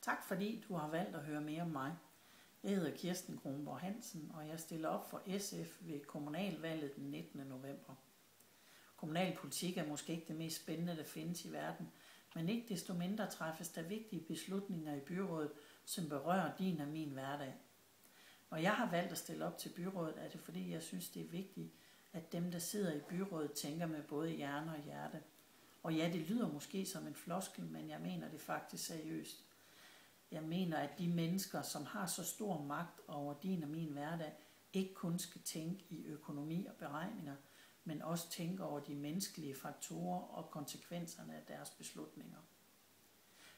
Tak fordi du har valgt at høre mere om mig. Jeg hedder Kirsten Kronborg Hansen, og jeg stiller op for SF ved kommunalvalget den 19. november. Kommunalpolitik er måske ikke det mest spændende, der findes i verden, men ikke desto mindre træffes der vigtige beslutninger i byrådet, som berører din og min hverdag. Når jeg har valgt at stille op til byrådet, er det fordi, jeg synes, det er vigtigt, at dem, der sidder i byrådet, tænker med både hjerne og hjerte. Og ja, det lyder måske som en floskel, men jeg mener det faktisk seriøst. Jeg mener, at de mennesker, som har så stor magt over din og min hverdag, ikke kun skal tænke i økonomi og beregninger, men også tænke over de menneskelige faktorer og konsekvenserne af deres beslutninger.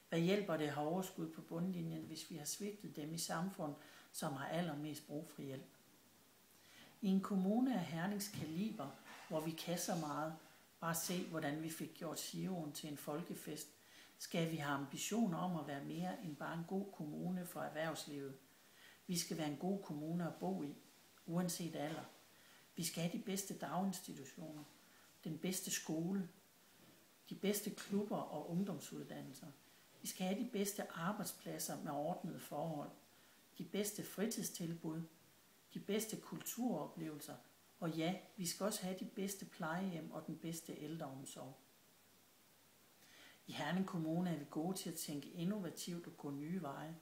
Hvad hjælper det at have overskud på bundlinjen, hvis vi har svigtet dem i samfund, som har allermest brug for hjælp? I en kommune af Hernings kaliber, hvor vi kan så meget, bare se, hvordan vi fik gjort Sion til en folkefest, skal vi have ambitioner om at være mere end bare en god kommune for erhvervslivet. Vi skal være en god kommune at bo i, uanset alder. Vi skal have de bedste daginstitutioner, den bedste skole, de bedste klubber og ungdomsuddannelser. Vi skal have de bedste arbejdspladser med ordnede forhold, de bedste fritidstilbud, de bedste kulturoplevelser, og ja, vi skal også have de bedste plejehjem og den bedste ældreomsorg. I Herning Kommune er vi gode til at tænke innovativt og gå nye veje,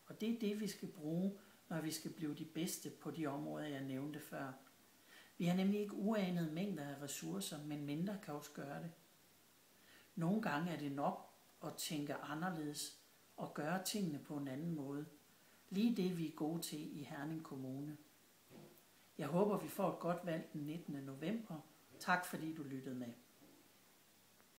og det er det, vi skal bruge, når vi skal blive de bedste på de områder, jeg nævnte før. Vi har nemlig ikke uanede mængder af ressourcer, men mindre kan også gøre det. Nogle gange er det nok at tænke anderledes og gøre tingene på en anden måde. Lige det, vi er gode til i Herning Kommune. Jeg håber, vi får et godt valg den 19. november. Tak fordi du lyttede med.